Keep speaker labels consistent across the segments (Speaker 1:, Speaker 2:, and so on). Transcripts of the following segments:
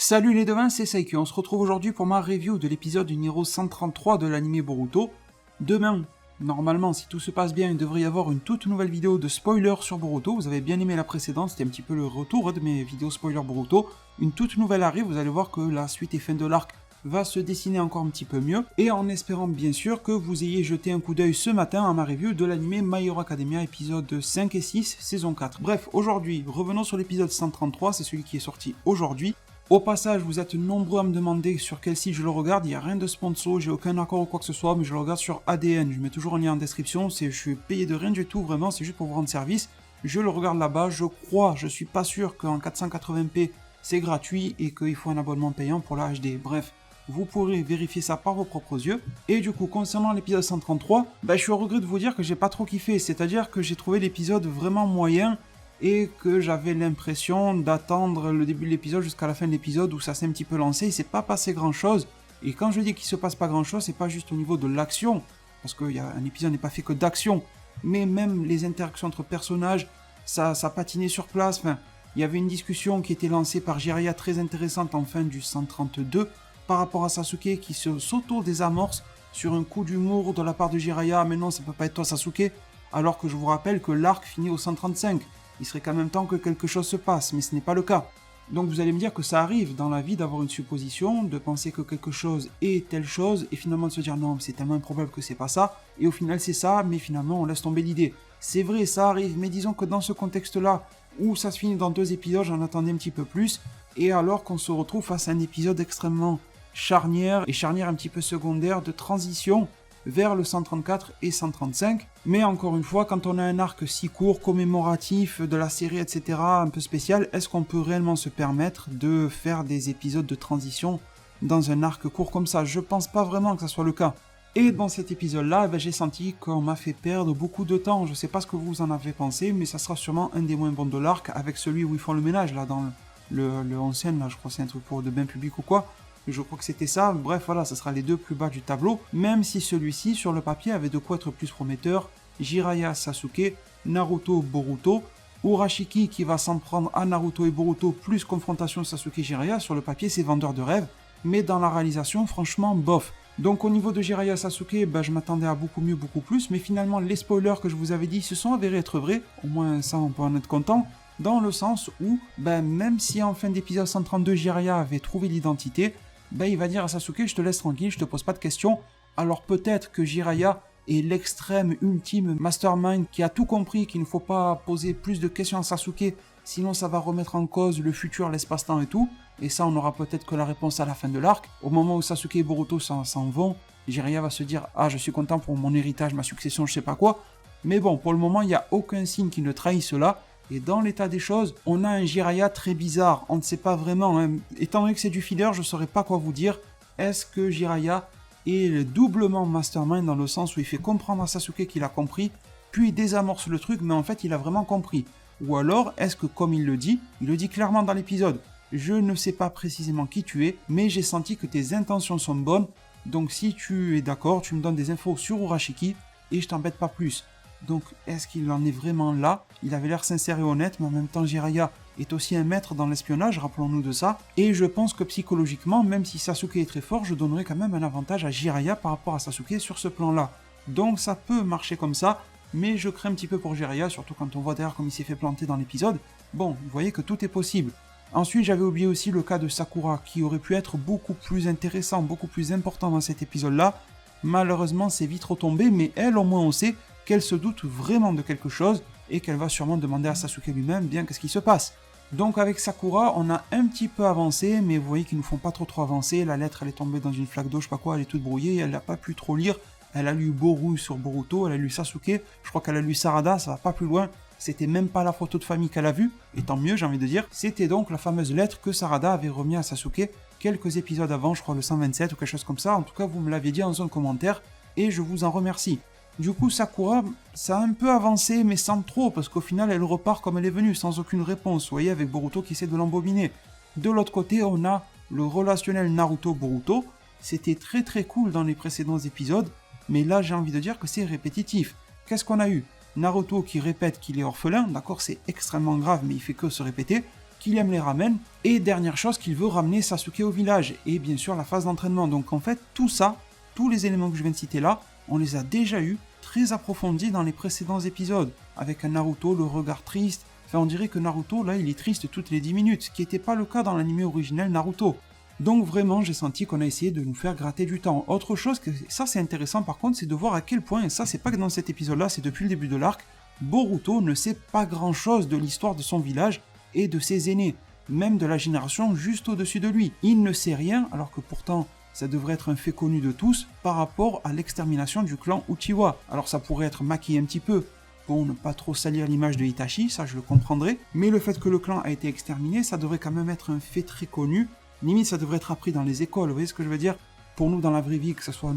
Speaker 1: Salut les devins, c'est Saiki, on se retrouve aujourd'hui pour ma review de l'épisode numéro 133 de l'anime Boruto. Demain, normalement, si tout se passe bien, il devrait y avoir une toute nouvelle vidéo de spoiler sur Boruto. Vous avez bien aimé la précédente, c'était un petit peu le retour de mes vidéos spoiler Boruto. Une toute nouvelle arrive, vous allez voir que la suite et fin de l'arc va se dessiner encore un petit peu mieux, et en espérant bien sûr que vous ayez jeté un coup d'œil ce matin à ma review de l'anime My Hero Academia épisode 5 et 6, saison 4. Bref, aujourd'hui, revenons sur l'épisode 133, c'est celui qui est sorti aujourd'hui. Au passage, vous êtes nombreux à me demander sur quel site je le regarde, il n'y a rien de sponsor, j'ai aucun accord ou quoi que ce soit, mais je le regarde sur ADN, je mets toujours un lien en description, je suis payé de rien du tout, vraiment, c'est juste pour vous rendre service. Je le regarde là-bas, je suis pas sûr qu'en 480p c'est gratuit et qu'il faut un abonnement payant pour la HD, bref. Vous pourrez vérifier ça par vos propres yeux. Et du coup, concernant l'épisode 133, je suis au regret de vous dire que j'ai pas trop kiffé, c'est-à-dire que j'ai trouvé l'épisode vraiment moyen, et que j'avais l'impression d'attendre le début de l'épisode jusqu'à la fin de l'épisode où ça s'est un petit peu lancé, il s'est pas passé grand chose. Et quand je dis qu'il se passe pas grand chose, c'est pas juste au niveau de l'action, parce qu'un épisode n'est pas fait que d'action, mais même les interactions entre personnages, ça patinait sur place. Enfin, il y avait une discussion qui était lancée par Jiraiya très intéressante en fin du 132 par rapport à Sasuke qui s'auto-désamorce sur un coup d'humour de la part de Jiraiya. Mais non, ça peut pas être toi Sasuke, alors que je vous rappelle que l'arc finit au 135. Il serait quand même temps que quelque chose se passe, mais ce n'est pas le cas. Donc vous allez me dire que ça arrive dans la vie d'avoir une supposition, de penser que quelque chose est telle chose, et finalement de se dire non, c'est tellement improbable que c'est pas ça, et au final c'est ça, mais finalement on laisse tomber l'idée. C'est vrai, ça arrive, mais disons que dans ce contexte-là, où ça se finit dans 2 épisodes, j'en attendais un petit peu plus, et alors qu'on se retrouve face à un épisode extrêmement charnière, et charnière un petit peu secondaire, de transition, vers le 134 et 135. Mais encore une fois, quand on a un arc si court, commémoratif de la série, etc., un peu spécial, est-ce qu'on peut réellement se permettre de faire des épisodes de transition dans un arc court comme ça? Je pense pas vraiment que ça soit le cas. Et dans cet épisode-là, j'ai senti qu'on m'a fait perdre beaucoup de temps. Je sais pas ce que vous en avez pensé, mais ça sera sûrement un des moins bons de l'arc, avec celui où ils font le ménage, là, dans le 11e, là, je crois que c'est un truc pour de bain public ou quoi. Je crois que c'était ça, bref voilà, ça sera les 2 plus bas du tableau, même si celui-ci, sur le papier, avait de quoi être plus prometteur. Jiraiya Sasuke, Naruto Boruto, Urashiki qui va s'en prendre à Naruto et Boruto, plus confrontation Sasuke-Jiraiya, sur le papier c'est vendeur de rêve, mais dans la réalisation, franchement, bof. Donc au niveau de Jiraiya Sasuke, je m'attendais à beaucoup mieux, beaucoup plus, mais finalement les spoilers que je vous avais dit se sont avérés être vrais, au moins ça on peut en être content, dans le sens où, même si en fin d'épisode 132 Jiraiya avait trouvé l'identité, il va dire à Sasuke, je te laisse tranquille, je te pose pas de questions. Alors peut-être que Jiraiya est l'extrême ultime mastermind qui a tout compris, qu'il ne faut pas poser plus de questions à Sasuke, sinon ça va remettre en cause le futur, l'espace-temps et tout. Et ça, on aura peut-être que la réponse à la fin de l'arc. Au moment où Sasuke et Boruto s'en vont, Jiraiya va se dire, ah je suis content pour mon héritage, ma succession, je sais pas quoi. Mais bon, pour le moment, il n'y a aucun signe qui ne trahit cela. Et dans l'état des choses, on a un Jiraiya très bizarre, on ne sait pas vraiment, hein. Étant donné que c'est du filler, je ne saurais pas quoi vous dire. Est-ce que Jiraiya est doublement mastermind dans le sens où il fait comprendre à Sasuke qu'il a compris, puis il désamorce le truc, mais en fait il a vraiment compris? Ou alors, est-ce que comme il le dit clairement dans l'épisode, je ne sais pas précisément qui tu es, mais j'ai senti que tes intentions sont bonnes, donc si tu es d'accord, tu me donnes des infos sur Urashiki, et je t'embête pas plus. Donc, est-ce qu'il en est vraiment là? Il avait l'air sincère et honnête, mais en même temps, Jiraiya est aussi un maître dans l'espionnage, rappelons-nous de ça. Et je pense que psychologiquement, même si Sasuke est très fort, je donnerais quand même un avantage à Jiraiya par rapport à Sasuke sur ce plan-là. Donc ça peut marcher comme ça, mais je crains un petit peu pour Jiraiya, surtout quand on voit derrière comme il s'est fait planter dans l'épisode. Bon, vous voyez que tout est possible. Ensuite, j'avais oublié aussi le cas de Sakura, qui aurait pu être beaucoup plus intéressant, beaucoup plus important dans cet épisode-là. Malheureusement, c'est vite retombé, mais elle, au moins, on sait qu'elle se doute vraiment de quelque chose et qu'elle va sûrement demander à Sasuke lui-même bien qu'est-ce qui se passe. Donc avec Sakura, on a un petit peu avancé, mais vous voyez qu'ils nous font pas trop avancer. La lettre, elle est tombée dans une flaque d'eau, je sais pas quoi, elle est toute brouillée, elle n'a pas pu trop lire. Elle a lu Boru sur Boruto, elle a lu Sasuke, je crois qu'elle a lu Sarada, ça va pas plus loin. C'était même pas la photo de famille qu'elle a vue, et tant mieux j'ai envie de dire. C'était donc la fameuse lettre que Sarada avait remis à Sasuke quelques épisodes avant, je crois le 127 ou quelque chose comme ça. En tout cas, vous me l'aviez dit en zone commentaire, et je vous en remercie. Du coup, Sakura, ça a un peu avancé, mais sans trop, parce qu'au final, elle repart comme elle est venue, sans aucune réponse, vous voyez, avec Boruto qui essaie de l'embobiner. De l'autre côté, on a le relationnel Naruto-Boruto. C'était très très cool dans les précédents épisodes, mais là, j'ai envie de dire que c'est répétitif. Qu'est-ce qu'on a eu? Naruto qui répète qu'il est orphelin, d'accord, c'est extrêmement grave, mais il fait que se répéter. qu'il aime les ramen, et dernière chose, qu'il veut ramener Sasuke au village, et bien sûr la phase d'entraînement. Donc en fait, tout ça, tous les éléments que je viens de citer là, on les a déjà eus, très approfondis dans les précédents épisodes, avec un Naruto, le regard triste. Enfin, on dirait que Naruto, là, il est triste toutes les 10 minutes, ce qui n'était pas le cas dans l'anime originel Naruto. Donc vraiment, j'ai senti qu'on a essayé de nous faire gratter du temps. Autre chose, que ça c'est intéressant par contre, c'est de voir à quel point, et ça c'est pas que dans cet épisode-là, c'est depuis le début de l'arc, Boruto ne sait pas grand-chose de l'histoire de son village et de ses aînés, même de la génération juste au-dessus de lui. Il ne sait rien, alors que pourtant, ça devrait être un fait connu de tous, par rapport à l'extermination du clan Uchiwa. Alors ça pourrait être maquillé un petit peu, pour ne pas trop salir l'image de Itachi, ça je le comprendrais, mais le fait que le clan a été exterminé, ça devrait quand même être un fait très connu. Limite, ça devrait être appris dans les écoles, vous voyez ce que je veux dire? Pour nous, dans la vraie vie, que ce soit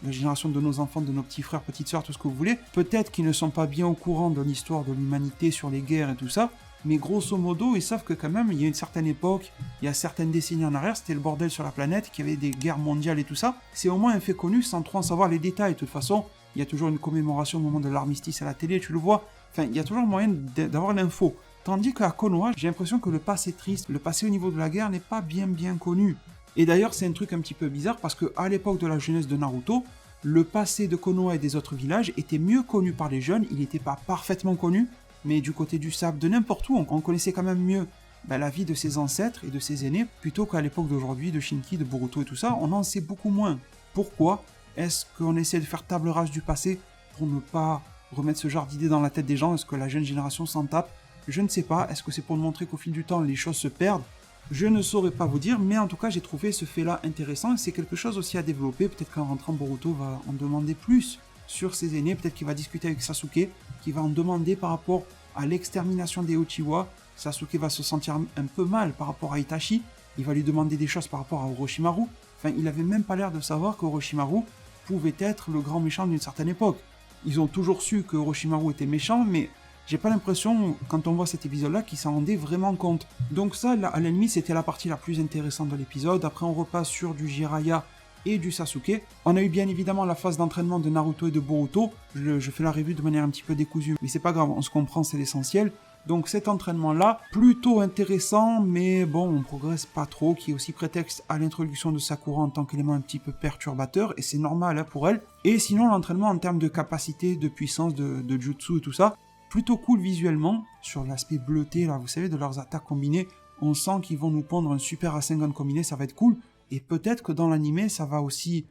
Speaker 1: la génération de nos enfants, de nos petits frères, petites sœurs, tout ce que vous voulez, peut-être qu'ils ne sont pas bien au courant de l'histoire de l'humanité sur les guerres et tout ça, mais grosso modo, ils savent que quand même, il y a une certaine époque, il y a certaines décennies en arrière, c'était le bordel sur la planète, qu'il y avait des guerres mondiales et tout ça. C'est au moins un fait connu sans trop en savoir les détails. De toute façon, il y a toujours une commémoration au moment de l'armistice à la télé, tu le vois. Enfin, il y a toujours moyen d'avoir l'info. Tandis qu'à Konoha, j'ai l'impression que le passé triste, le passé au niveau de la guerre n'est pas bien connu. Et d'ailleurs, c'est un truc un petit peu bizarre parce qu'à l'époque de la jeunesse de Naruto, le passé de Konoha et des autres villages était mieux connu par les jeunes, il n'était pas parfaitement connu, mais du côté du sable, de n'importe où, on connaissait quand même mieux la vie de ses ancêtres et de ses aînés, plutôt qu'à l'époque d'aujourd'hui, de Shinki, de Boruto et tout ça, on en sait beaucoup moins. Pourquoi est-ce qu'on essaie de faire table rase du passé pour ne pas remettre ce genre d'idées dans la tête des gens? Est-ce que la jeune génération s'en tape? Je ne sais pas, est-ce que c'est pour nous montrer qu'au fil du temps, les choses se perdent? Je ne saurais pas vous dire, mais en tout cas, j'ai trouvé ce fait-là intéressant, et c'est quelque chose aussi à développer. Peut-être qu'en rentrant, Boruto va en demander plus sur ses aînés, peut-être qu'il va discuter avec Sasuke, qui va en demander par rapport à l'extermination des Uchiwa. Sasuke va se sentir un peu mal par rapport à Itachi, il va lui demander des choses par rapport à Orochimaru. Enfin, il avait même pas l'air de savoir qu'Orochimaru pouvait être le grand méchant d'une certaine époque. Ils ont toujours su que Orochimaru était méchant, mais j'ai pas l'impression, quand on voit cet épisode-là, qu'il s'en rendait vraiment compte. Donc ça, là, à la limite, c'était la partie la plus intéressante de l'épisode. Après, on repasse sur du Jiraiya et du Sasuke. On a eu bien évidemment la phase d'entraînement de Naruto et de Boruto. Je fais la revue de manière un petit peu décousue, mais c'est pas grave, on se comprend, c'est l'essentiel. Donc cet entraînement-là, plutôt intéressant, mais bon, on progresse pas trop, qui est aussi prétexte à l'introduction de Sakura en tant qu'élément un petit peu perturbateur, et c'est normal pour elle. Et sinon, l'entraînement en termes de capacité, de puissance, de jutsu et tout ça, plutôt cool visuellement, sur l'aspect bleuté, là, vous savez, de leurs attaques combinées, on sent qu'ils vont nous pondre un super Rasengan combiné, ça va être cool, et peut-être que dans l'anime, ça va aussi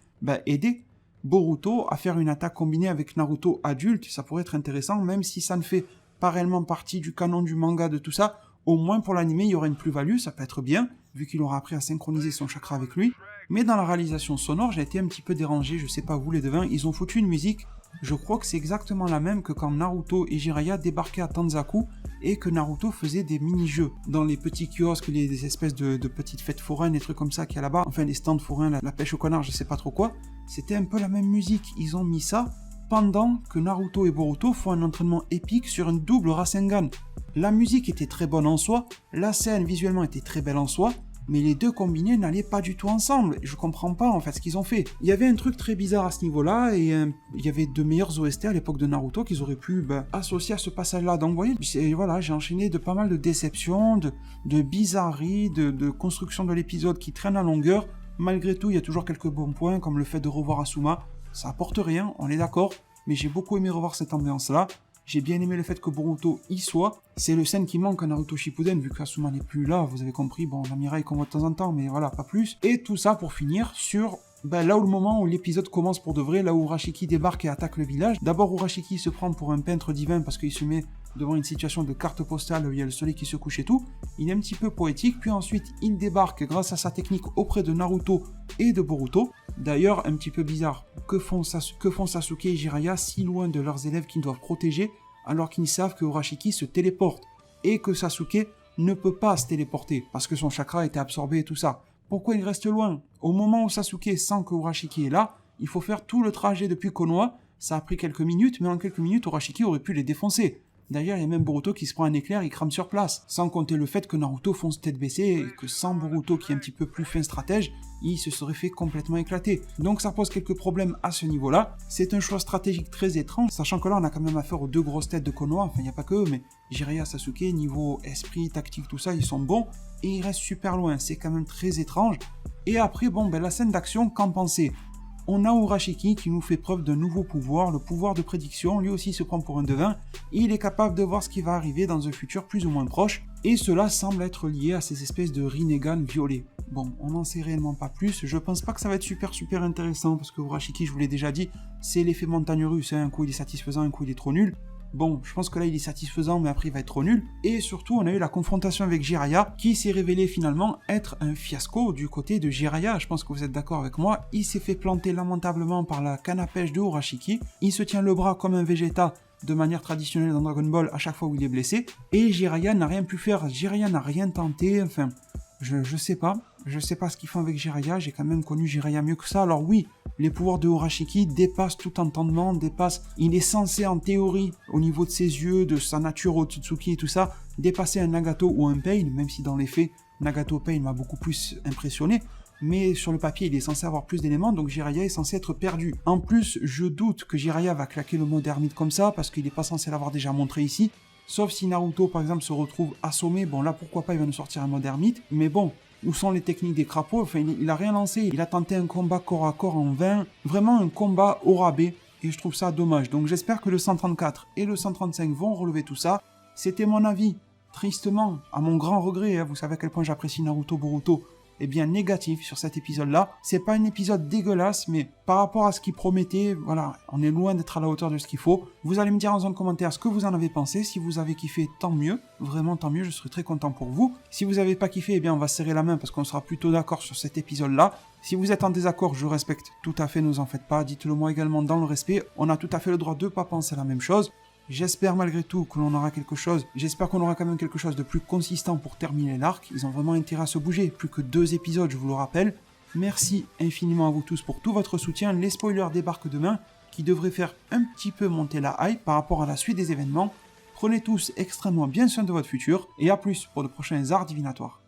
Speaker 1: aider Boruto à faire une attaque combinée avec Naruto adulte, ça pourrait être intéressant, même si ça ne fait pas réellement partie du canon du manga de tout ça, au moins pour l'anime, il y aura une plus-value, ça peut être bien, vu qu'il aura appris à synchroniser son chakra avec lui. Mais dans la réalisation sonore, j'ai été un petit peu dérangé, je sais pas vous les devins, ils ont foutu une musique, je crois que c'est exactement la même que quand Naruto et Jiraiya débarquaient à Tanzaku et que Naruto faisait des mini-jeux dans les petits kiosques, des espèces de petites fêtes foraines, des trucs comme ça qu'il y a là-bas, enfin les stands forains, la pêche au canard, je sais pas trop quoi, c'était un peu la même musique, ils ont mis ça pendant que Naruto et Boruto font un entraînement épique sur un double Rasengan. La musique était très bonne en soi, la scène visuellement était très belle en soi, mais les deux combinés n'allaient pas du tout ensemble. Je comprends pas en fait ce qu'ils ont fait. Il y avait un truc très bizarre à ce niveau-là, et il y avait de meilleurs OST à l'époque de Naruto qu'ils auraient pu associer à ce passage-là. Donc vous voyez, voilà, j'ai enchaîné de pas mal de déceptions, de bizarreries, de construction de l'épisode qui traîne à longueur. Malgré tout, il y a toujours quelques bons points, comme le fait de revoir Asuma. Ça apporte rien, on est d'accord, mais j'ai beaucoup aimé revoir cette ambiance-là. J'ai bien aimé le fait que Boruto y soit. C'est le scène qui manque à Naruto Shippuden, vu qu'Asuma n'est plus là, vous avez compris. Bon, la Mirai qu'on voit de temps en temps, mais voilà, pas plus. Et tout ça pour finir sur là où le moment où l'épisode commence pour de vrai, là où Urashiki débarque et attaque le village. D'abord, Urashiki se prend pour un peintre divin parce qu'il se met devant une situation de carte postale où il y a le soleil qui se couche et tout. Il est un petit peu poétique, puis ensuite il débarque grâce à sa technique auprès de Naruto et de Boruto. D'ailleurs, un petit peu bizarre, que font Sasuke et Jiraiya si loin de leurs élèves qu'ils doivent protéger, alors qu'ils savent que Urashiki se téléporte, et que Sasuke ne peut pas se téléporter, parce que son chakra a été absorbé et tout ça. Pourquoi il reste loin? Au moment où Sasuke sent que Urashiki est là, il faut faire tout le trajet depuis Konoha, ça a pris quelques minutes, mais en quelques minutes, Urashiki aurait pu les défoncer. D'ailleurs, il y a même Boruto qui se prend un éclair et crame sur place. Sans compter le fait que Naruto fonce tête baissée et que sans Boruto qui est un petit peu plus fin stratège, il se serait fait complètement éclater. Donc ça pose quelques problèmes à ce niveau-là. C'est un choix stratégique très étrange, sachant que là on a quand même affaire aux deux grosses têtes de Konoha, enfin il n'y a pas que eux, mais Jiraiya, Sasuke, niveau esprit, tactique, tout ça, ils sont bons, et ils restent super loin, c'est quand même très étrange. Et après, la scène d'action, qu'en penser? On a Urashiki qui nous fait preuve d'un nouveau pouvoir, le pouvoir de prédiction, lui aussi se prend pour un devin, et il est capable de voir ce qui va arriver dans un futur plus ou moins proche, et cela semble être lié à ces espèces de Rinnegan violets. Bon, on n'en sait réellement pas plus, je pense pas que ça va être super intéressant, parce que Urashiki, je vous l'ai déjà dit, c'est l'effet montagne russe, un coup il est satisfaisant, un coup il est trop nul. Bon, je pense que là il est satisfaisant, mais après il va être trop nul. Et surtout, on a eu la confrontation avec Jiraiya, qui s'est révélé finalement être un fiasco du côté de Jiraiya. Je pense que vous êtes d'accord avec moi. Il s'est fait planter lamentablement par la canne à pêche de Urashiki. Il se tient le bras comme un Vegeta, de manière traditionnelle dans Dragon Ball, à chaque fois où il est blessé. Et Jiraiya n'a rien pu faire, Jiraiya n'a rien tenté, enfin... Je sais pas ce qu'ils font avec Jiraiya, j'ai quand même connu Jiraiya mieux que ça. Alors oui, les pouvoirs de Urashiki dépassent tout entendement, il est censé en théorie, au niveau de ses yeux, de sa nature Otsutsuki et tout ça, dépasser un Nagato ou un Pain, même si dans les faits, Nagato Pain m'a beaucoup plus impressionné, mais sur le papier, il est censé avoir plus d'éléments, donc Jiraiya est censé être perdu. En plus, je doute que Jiraiya va claquer le mode ermite comme ça, parce qu'il n'est pas censé l'avoir déjà montré ici. Sauf si Naruto, par exemple, se retrouve assommé, bon là, pourquoi pas, il va nous sortir un mode ermite, mais bon, où sont les techniques des crapauds? Enfin, il a rien lancé, il a tenté un combat corps à corps en vain, vraiment un combat au rabais, et je trouve ça dommage. Donc j'espère que le 134 et le 135 vont relever tout ça. C'était mon avis, tristement, à mon grand regret, vous savez à quel point j'apprécie Naruto Boruto, négatif sur cet épisode-là. C'est pas un épisode dégueulasse, mais par rapport à ce qu'il promettait, voilà, on est loin d'être à la hauteur de ce qu'il faut. Vous allez me dire en zone commentaire ce que vous en avez pensé. Si vous avez kiffé, tant mieux. Vraiment, tant mieux, je serai très content pour vous. Si vous n'avez pas kiffé, on va serrer la main parce qu'on sera plutôt d'accord sur cet épisode-là. Si vous êtes en désaccord, je respecte tout à fait, ne vous en faites pas. Dites-le moi également dans le respect. On a tout à fait le droit de ne pas penser la même chose. J'espère malgré tout que l'on aura quelque chose, j'espère qu'on aura quand même quelque chose de plus consistant pour terminer l'arc. Ils ont vraiment intérêt à se bouger, plus que 2 épisodes, je vous le rappelle. Merci infiniment à vous tous pour tout votre soutien. Les spoilers débarquent demain, qui devraient faire un petit peu monter la hype par rapport à la suite des événements. Prenez tous extrêmement bien soin de votre futur, et à plus pour de prochains arts divinatoires.